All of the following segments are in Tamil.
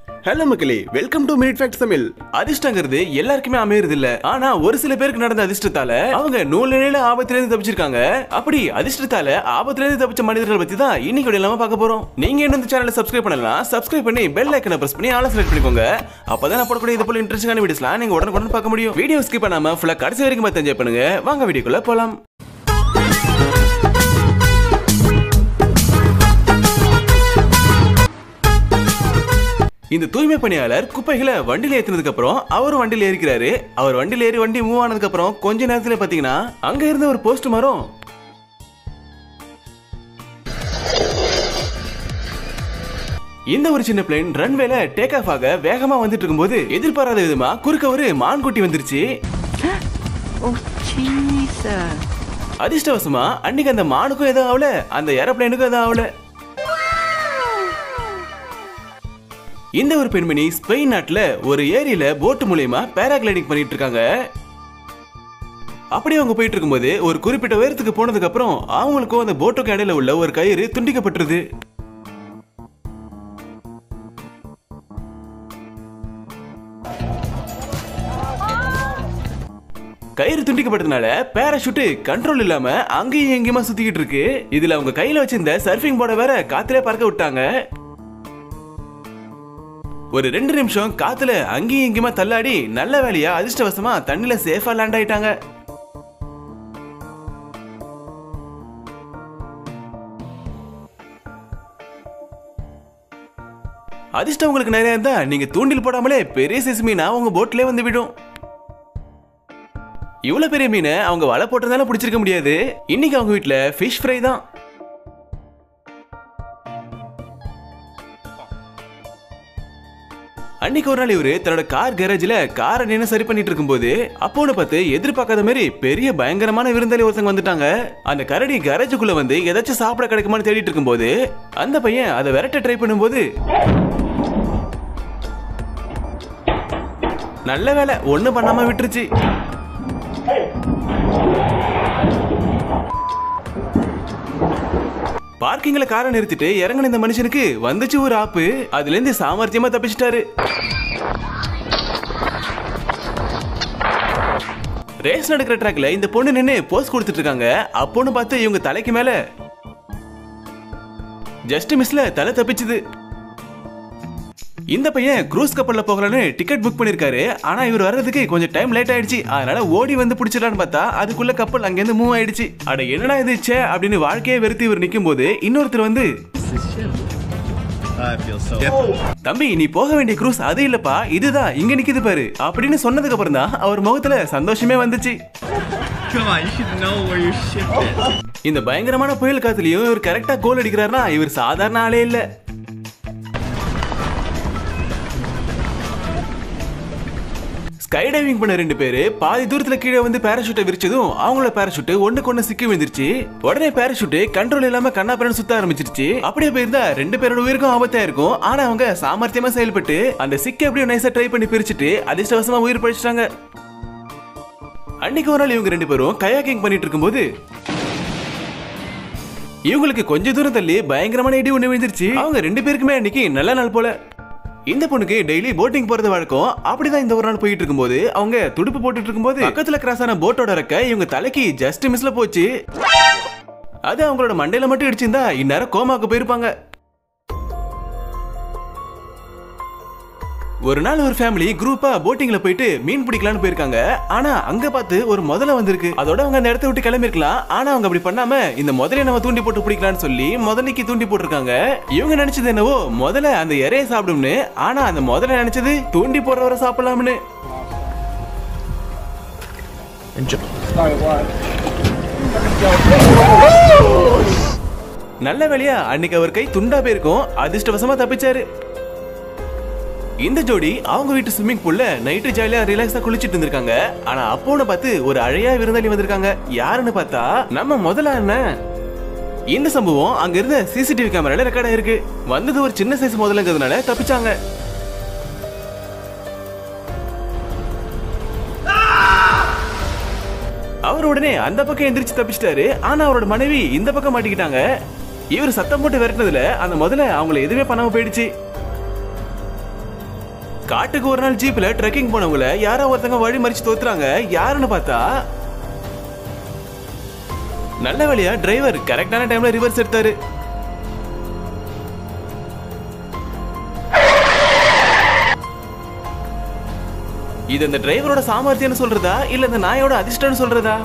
ஹலோ மக்களே, welcome to minute fact Tamil. அதிர்ஷ்டங்கிறது எல்லாருக்குமே அமையறது இல்ல. ஆனா ஒரு சில பேருக்கு நடந்த அதிர்ஷ்டத்தால அவங்க நூலில ஆபத்துல இருந்து தப்பிச்சிருக்காங்க. அப்படி அதிர்ஷ்டத்தால ஆபத்துல இருந்து தப்பிச்ச மனிதர்கள் பத்தி தான் இன்னைக்கு வீடியோல பார்க்க போறோம். நீங்க இன்னும் இந்த சேனலை சப்ஸ்கிரைப் பண்ணலாம், சப்ஸ்கிரைப் பண்ணி பெல் ஐகானை பிரஸ் பண்ணி ஆல் செலக்ட் பண்ணிக்கோங்க. அப்பதான் நான் போடக்கூடிய இது போல இன்ட்ரெஸ்டிங்கான வீடியோஸ்லாம் நீங்க உடனுக்குடன் பார்க்க முடியும். வீடியோ ஸ்கிப் பண்ணாம ஃபுல்லா கடைசி வரைக்கும் பார்த்து என்ஜாய் பண்ணுங்க. வாங்க வீடியோக்குள்ள போலாம். இந்த தூய்மை பணியாளர் குப்பைகளை வண்டியில ஏத்தினதுக்கு அப்புறம் அவரும் வண்டியில ஏறிக்கிறாரு. அவர் வண்டியில ஏறி வண்டி மூவ் ஆனதுக்கு அப்புறம் கொஞ்ச நேரத்துல பாத்தீங்கன்னா அங்க இருந்த ஒரு போஸ்ட் மரம் இந்த ஒரு சின்ன பிளேன் ரன்வேல டேக் ஆஃப் ஆக வேகமா வந்துட்டு இருக்கும்போது எதிர்பாராத விதமா குறுக்க ஒரு மான்குட்டி வந்துருச்சு. அதிர்ஷ்டவசமா அன்னைக்கு அந்த மானுக்கும் எதுவும் ஆகல, அந்த ஏரோப்ளேனுக்கும் எதுவும் ஆகல. இந்த ஒரு பெண்மணி ஸ்பெயின் நாட்டுல ஒரு ஏரியில போட் மூலமா பேராகிளைடிங் பண்ணிட்டு இருக்காங்க. அப்படி அவங்க போயிட்டு இருக்கும்போது ஒரு குறிப்பிட்ட உயரத்துக்கு போனதுக்கு அப்புறம் அவங்களுக்கும் அந்த போட்டுக்கு இடையில உள்ள ஒரு கயிறு துண்டிக்கப்பட்டிருது. கயிறு துண்டிக்கப்பட்டதுனால பேராஷூட் கண்ட்ரோல் இல்லாம அங்கேயும் எங்கேயுமா சுத்திக்கிட்டு இருக்கு. இதுல அவங்க கையில வச்சிருந்த சர்ஃபிங் போர்டை வேற காத்திலே பறக்க விட்டாங்க. ஒரு 2 நிமிஷம் காத்துல அங்கேயும் இங்கேயுமா தள்ளாடி நல்ல வேலையா அதிர்ஷ்டவசமா தண்ணில சேஃபா லேண்ட் ஆயிட்டாங்க. அதிர்ஷ்டம் உங்களுக்கு நிறைய இருந்தா நீங்க தூண்டில் போடாமலே பெரிய சைஸ் மீனா உங்க போட்லயே வந்து விடும். இவ்வளவு பெரிய மீனை அவங்க வலை போட்டதால பிடிச்சிருக்க முடியாது. இன்னைக்கு அவங்க வீட்டுல ஃபிஷ் ஃப்ரை தான். அன்னைக்கு ஒரு நாள் இவரு தன்னோட கார் கேரேஜ்ல காரை நின்று சரி பண்ணிட்டு இருக்கும்போது அப்போன்னு பார்த்து எதிர்பார்க்காத மாதிரி பெரிய பயங்கரமான விருந்தாளி ஒருத்தங்க வந்துட்டாங்க. அந்த கரடி கேரேஜுக்குள்ள வந்து ஏதாச்சும் சாப்பிட கிடைக்குமான்னு தேடிட்டு இருக்கும்போது அந்த பையன் அதை விரட்ட ட்ரை பண்ணும்போது நல்ல வேலை ஒண்ணு பண்ணாம விட்டுருச்சு. பார்க்கிங்ல காரை நிறுத்திட்டு இறங்கின இந்த மனுஷனுக்கு வந்துச்சு ஒரு ஆப்பு. அதுல இருந்து சாமர்த்தியமா தப்பிச்சிட்டாரு. ரேஸ் நடக்கிற ட்ராக்ல இந்த பொண்ணு நின்னு போஸ் கொடுத்துட்டு இருக்காங்க. அப்போன்னு பார்த்து இவங்க தலைக்கு மேல ஜஸ்ட் மிஸ்ல தலை தப்பிச்சுது. இந்த பையன் க்ரூஸ் கப்பல்ல போகலான்னு டிக்கெட் புக் பண்ணிருக்காரு. ஆனா இவர் வர்றதுக்கு கொஞ்சம் டைம் லேட் ஆயிடுச்சு. அதனால ஓடி வந்து பிடிச்சிடலான்னு பார்த்தா அதுக்குள்ள கப்பல் அங்கிருந்து மூவ் ஆயிடுச்சு. அட என்னடா இது ச்சே அப்படின்னு வாழ்க்கையை வெறுத்து இவர் நிக்கும் போது இன்னொருத்தர் வந்து தம்பி நீ போக வேண்டிய க்ரூஸ் அது இல்லப்பா, இதுதான் இங்க நிக்குது பாரு அப்படின்னு சொன்னதுக்கு அப்புறம் தான் அவர் முகத்துல சந்தோஷமே வந்துச்சு. இந்த பயங்கரமான புயல் காத்துலயும் இவர் கரெக்டா கோல் அடிக்கிறாருன்னா இவர் சாதாரண ஆளே இல்ல. ஸ்கை டைவிங் பண்ண 2 பேரு பாதி தூரத்துல கீழே வந்து பேராஷூட்டை விரிச்சதும் அவங்களோட பேராஷூட் ஒண்ணுக்கு ஒண்ணு சிக்கி விழுந்துருச்சு. உடனே பேராஷூட் கண்ட்ரோல் இல்லாம கண்ணாபிரன் சுத்த ஆரம்பிச்சிருச்சு. அப்படியே போயிருந்தா 2 பேரோட உயிருக்கும் ஆபத்தா இருக்கும். ஆனா அவங்க சாமர்த்தியமா செயல்பட்டு அந்த சிக்கை அப்படியே நைஸா ட்ரை பண்ணி பிரிச்சுட்டு அதிர்ஷ்டவசமா உயிர் பழிச்சிட்டாங்க. அன்னைக்கு ஒரு நாள் இவங்க 2 பேரும் கயாக்கிங் பண்ணிட்டு இருக்கும்போது இவங்களுக்கு கொஞ்ச தூரம் தள்ளி பயங்கரமான இடி ஒண்ணு விழுந்துருச்சு. அவங்க 2 பேருக்குமே அன்னைக்கு நல்ல நாள் போல. இந்த பொண்ணுக்கு டெய்லி போட்டிங் போறது வழக்கம். அப்படிதான் இந்த ஒரு நாள் போயிட்டு இருக்கும்போது அவங்க துடுப்பு போட்டுட்டு இருக்கும்போது பக்கத்துல கிராஸ் ஆன போட்டோட ரெக்க இவங்க தலைக்கு ஜஸ்ட் மிஸ்ல போச்சு. அது அவங்களோட மண்டையில மட்டும் இடிச்சிருந்தா இந்நேரம் கோமாக்கு போயிருப்பாங்க. ஒரு நாள் ஒரு ஃபேமிலி குரூப்பா போட்டிங்ல போயிட்டு மீன் பிடிக்கலான்னு போயிருக்காங்க. ஆனா அங்க பார்த்து ஒரு முதலை வந்திருக்கு. அதோட அவங்க அந்த இடத்த விட்டு கிளம்பி இருக்கலாம். ஆனா அவங்க அப்படி பண்ணாம இந்த முதலையை நம்ம தூண்டி போட்டு பிடிக்கலான்னு சொல்லி முதலைக்கு தூண்டி போட்டிருக்காங்க. இவங்க நினைச்சது என்னவோ முதல்ல அந்த இறைய சாப்பிடும்னு. ஆனா அந்த முதல்ல நினைச்சது தூண்டி போடுறவரை சாப்பிடலாம்னு. நல்ல வேலையா அன்னைக்கு அவர் கை துண்டா போயிருக்கும். அதிர்ஷ்டவசமா தப்பிச்சாரு. இந்த ஜோடி அவங்க வீட்டு ஸ்விம்மிங் பூல்ல நைட்டு ஜாலியா ரிலாக்ஸா குளிச்சிட்டு இருந்திருக்காங்க. ஆனா அப்போன்னு பார்த்து ஒரு அழையா விருந்தாளி வந்திருக்காங்க. யாருன்னு பார்த்தா நம்ம முதல்ல என்ன. இந்த சம்பவம் அங்க இருந்த சிசிடிவி கேமரால ரெக்கார்ட் ஆயிருக்கு. வந்தது ஒரு சின்ன சைஸ் முதலங்கிறதுனால தப்பிச்சாங்க. அவர் உடனே அந்த பக்கம் எந்திரிச்சு தப்பிச்சிட்டாரு. ஆனா அவரோட மனைவி இந்த பக்கம் மாட்டிக்கிட்டாங்க. இவர் சத்தம் போட்டு விரட்டினதுல அந்த முதல்ல அவங்களை எதுவுமே பண்ணாம போயிடுச்சு. காட்டுக்கு ஒரு நாள் ஜீப்ல ட்ரெக்கிங் போனவங்கள யாரோ ஒருத்தங்க வழி மறிச்சு தோத்துறாங்க. யாருன்னு பார்த்தா நல்ல வழியா டிரைவர் கரெக்டான டைம்ல ரிவர்ஸ் எடுத்தாரு. இது இந்த டிரைவரோட சாமர்த்தியம் சொல்றதா இல்ல இந்த நாயோட அதிர்ஷ்டம் சொல்றதா?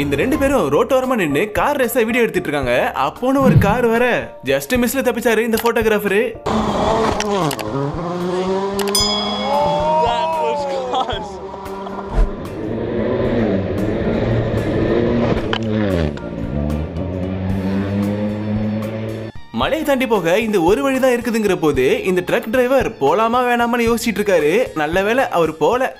இந்த ரெண்டு பேரும் ரோட்டோரமா நின்னு கார் ரேஸ வீடியோ எடுத்துட்டு இருக்காங்க. அப்போன்னு ஒரு கார் வர ஜஸ்ட் மிஸ்ல தப்பிச்சாரு இந்த போட்டோகிராஃபர். மலையை தாண்டி போக இந்த ஒரு வழிதான் இருக்குதுங்கிற போது இந்த ட்ரக் டிரைவர் போலாமா வேணாமான்னு யோசிச்சுட்டு இருக்காரு. நல்ல வேளை அவர் போல.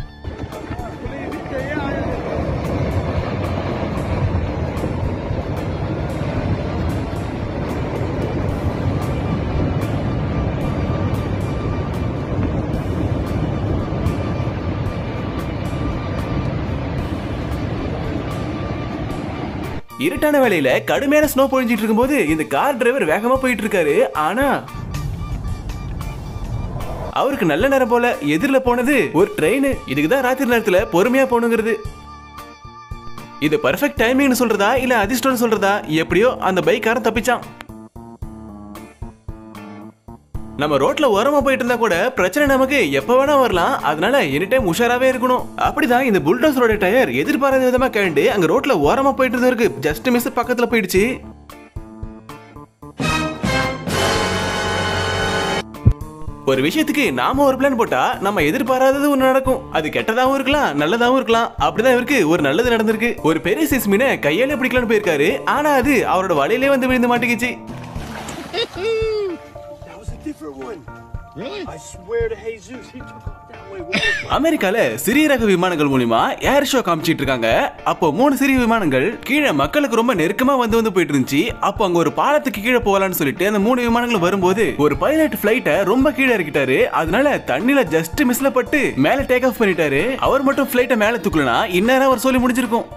இருட்டான வேளையில கடுமையான ஸ்னோ பொழிஞ்சிட்டு இருக்கும்போது இந்த கார் டிரைவர் வேகமா போயிட்டு இருக்காரு. ஆனா அவருக்கு நல்ல நேரம் போல எதிரில போனது ஒரு ட்ரெயின். இதுக்குதான் ராத்திரி நேரத்துல பொறுமையா போகணுங்கிறது. இது பெர்ஃபெக்ட் டைமிங்னு சொல்றதா இல்ல அதிர்ஷ்டம்னு சொல்றதா? எப்படியோ அந்த பைக்காரன் தப்பிச்சான். நம்ம ரோட்ல ஓரமா போயிட்டு இருந்தா கூட பிரச்சனை நமக்கு எப்ப வேணா வரலாம். அதனால எனி டைம் உஷாராவே இருக்கணும். அப்படிதான் இந்த புல்டோசரோட டயர் எதிர்பாராத விதமா கழண்டு அங்க ரோட்ல ஓரமா போயிட்டு இருந்தவருக்கு ஜஸ்ட் மிஸ் பக்கத்துல போயிடுச்சு. ஒரு விஷயத்துக்கு நாம ஒரு பிளான் போட்டா நம்ம எதிர்பாராதது ஒண்ணு நடக்கும். அது கெட்டதாவும் இருக்கலாம் நல்லதாவும் இருக்கலாம். அப்படிதான் இவருக்கு ஒரு நல்லது நடந்திருக்கு. ஒரு பெரிய சைஸ் மீனை கையால பிடிக்கலான்னு போயிருக்காரு. ஆனா அது அவரோட வலையிலே வந்து விழுந்து மாட்டிக்கிச்சு. அமெரிக்கால சிறிய ரக விமானங்கள் மூலமா ஏர் ஷோ காமிச்சிட்டு இருக்காங்க. அப்போ 3 சிறிய விமானங்கள் கீழே மக்களுக்கு ரொம்ப நெருக்கமா வந்து போயிட்டு இருந்துச்சு. அப்போ அங்க ஒரு பாலத்துக்கு கீழே போகலான்னு சொல்லிட்டு அந்த 3 விமானங்களும் வரும்போது ஒரு பைலட் பிளைட்டை ரொம்ப கீழே இறக்கிட்டாரு. அதனால தண்ணில ஜஸ்ட் மிஸ்ல பட்டு மேல டேக் ஆஃப் பண்ணிட்டாரு. அவர் மட்டும் பிளைட்டை மேல தூக்கலனா இந்நேரம் அவர் சொல்லி முடிஞ்சிருக்கும்.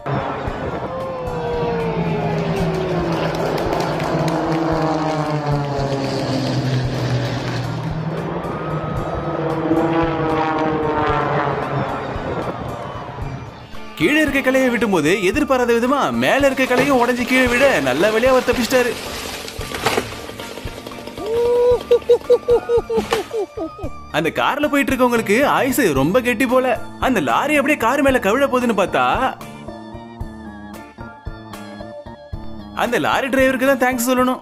கீழே இருக்க கலையை விட்டும் போது எதிர்பாராத விதமா மேல இருக்க கலையும் உடஞ்சி கீழே விட நல்ல வழியா அவர் தப்பிச்சிட்டாரு. அந்த கார்ல போயிட்டு இருக்கவங்களுக்கு ஆயுசு ரொம்ப கெட்டி போல. அந்த லாரி அப்படியே கார் மேல கவிழ போகுதுன்னு பார்த்தா அந்த லாரி டிரைவருக்கு தான் தேங்க்ஸ் சொல்லணும்.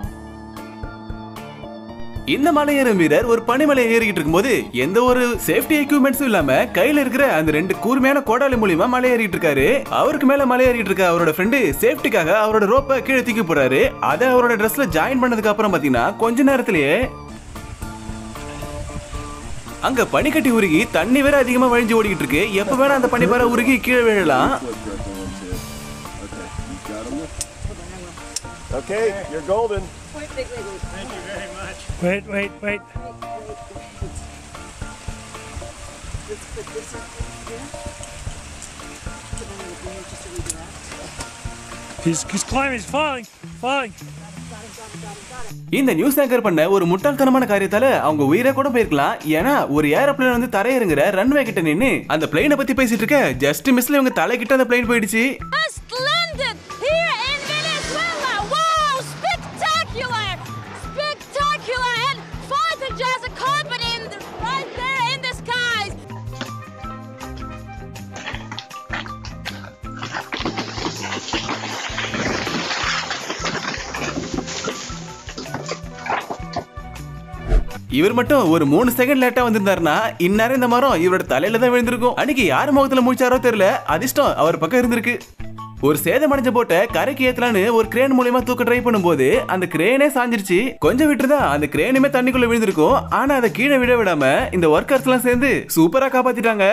இந்த மலையேறும் வீரர் ஒரு பனிமலை ஏறிக்கிட்டு இருக்கும்போது எந்த ஒரு சேஃப்டி எக்யூப்மெண்ட்ஸும் இல்லாம கையில இருக்கிற அந்த 2 கூர்மையான கோடாலி மூலியமா மலை ஏறிட்டு இருக்காரு. அவருக்கு மேல மலை ஏறிட்டு இருக்க அவரோட ஃப்ரெண்டு சேஃப்டிக்காக அவரோட ரோப்பை கீழே தூக்கி போறாரு. அதை அவரோட ட்ரெஸ்ல ஜாயின் பண்ணதுக்கு அப்புறம் பாத்தீங்கன்னா கொஞ்ச நேரத்திலேயே அங்க பனிக்கட்டி உருகி தண்ணி வேற அதிகமா வழிஞ்சு ஓடிக்கிட்டு இருக்கு. எப்ப வேணா அந்த பனிப்பாறை உருகி கீழே விழலாம். Okay, you're golden. Thank you very much. Wait. Let's put this up here. Put it on the ground just so we do that. His climb is falling. Got it. இந்த நியூஸ் ஆங்கர் பண்ண ஒரு முட்டாள்தனமான காரியத்தால அவங்க உயிரை கூட போயிருக்கலாம். ஏன்னா ஒரு ஏரோப்ளேன் வந்து தரையிறங்குற ரன்வே கிட்ட நின்னு அந்த பிளைனை பத்தி பேசிட்டு இருக்க ஜஸ்ட் மிஸ்ல இவங்க தலை கிட்ட அந்த பிளைன் போயிடுச்சு. இவர் மட்டும் ஒரு 3 செகண்ட் லேட்டா வந்திருந்தாருன்னா இந்நேரம் இந்த மரம் இவரோட தலையில தான் விழுந்திருக்கும். அன்னைக்கு யார் முகத்துல முடிச்சாரோ தெரியல, அதிர்ஷ்டம் அவர் பக்கம் இருந்திருக்கு. ஒரு சேதமடைஞ்ச போட்ட கரைக்கு ஏத்தலான்னு ஒரு கிரேன் மூலமா தூக்க ட்ரை பண்ணும்போது அந்த கிரேனே சாஞ்சிருச்சு. கொஞ்சம் விட்டுதான் அந்த கிரேனுமே தண்ணிக்குள்ள விழுந்திருக்கும். ஆனா அதை கீழே விட விடாம இந்த ஒர்க்கர்ஸ் எல்லாம் சேர்ந்து சூப்பரா காப்பாத்திட்டாங்க.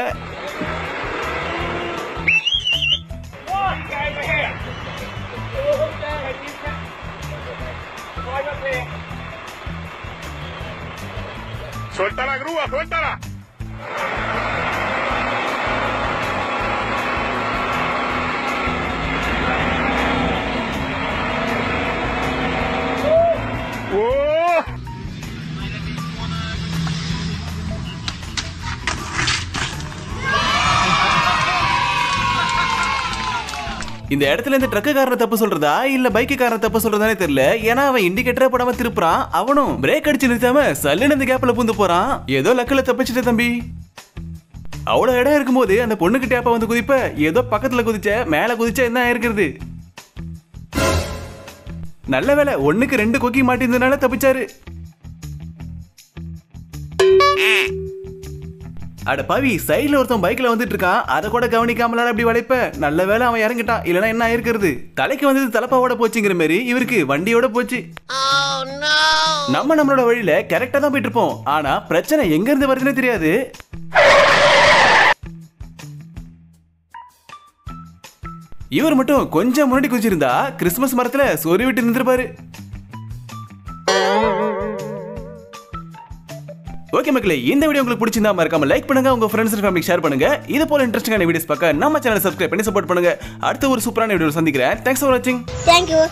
Suelta la grúa, suéltala. இந்த இடத்துல இந்த ட்ரக்குக்காரனை தப்பு சொல்றதா இல்ல பைக்குக்காரனை தப்பு சொல்றதானே தெரியல. ஏன்னா அவன் இண்டிகேட்டரே போடாம திருப்புறான், அவனும் பிரேக் அடிச்சு நிறுத்தாம சல்லுன்னு இந்த கேப்ல பூந்து போறான். ஏதோ லக்கில தப்பிச்சிட்ட தம்பி. அவ்வளவு இடம் இருக்கும்போது அந்த பொண்ணுக்கு டேப்பா வந்து குதிப்ப ஏதோ பக்கத்துல குதிச்ச மேல குதிச்ச என்ன ஆயிருக்கிறது. நல்ல வேலை 1க்கு 2 கொக்கி மாட்டிருந்தனால தப்பிச்சாரு. அட பாவி, சைடுல ஒருத்தன் பைக்ல வந்துட்டு இருக்கான், அதை கூட கவனிக்காமல அப்படி வளைப்ப. நல்ல வேலை அவன் இறங்கிட்டான், இல்லனா என்ன ஆயிருக்கிறது. தலைக்கு வந்தது தலப்பாவோட போச்சுங்கிற மாதிரி இவருக்கு வண்டியோட போச்சு. நம்மளோட வழியில கரெக்டா தான் போயிட்டு இருப்போம், ஆனா பிரச்சனை எங்க இருந்து வருதுன்னு தெரியாது. இவர் மட்டும் கொஞ்சம் முன்னாடி குதிச்சிருந்தா கிறிஸ்துமஸ் மரத்துல சொறி விட்டு நின்றுப்பாரு. ஓகே மக்களே, இந்த வீடியோ உங்களுக்கு பிடிச்சிருந்தா மறக்காம லைக் பண்ணுங்க, உங்க ஃப்ரெண்ட்ஸ் அண்ட் ஃபேமிலிக்கு ஷேர் பண்ணுங்க. இது போல இன்ட்ரெஸ்டிங்கான வீடியோஸ் பார்க்க நம்ம சேனலை சப்ஸ்கிரைப் பண்ணி சப்போர்ட் பண்ணுங்க. அடுத்த ஒரு சூப்பரான வீடியோல சந்திக்கிறேன். தேங்க்ஸ் ஃபார் வாட்சிங். Thank you.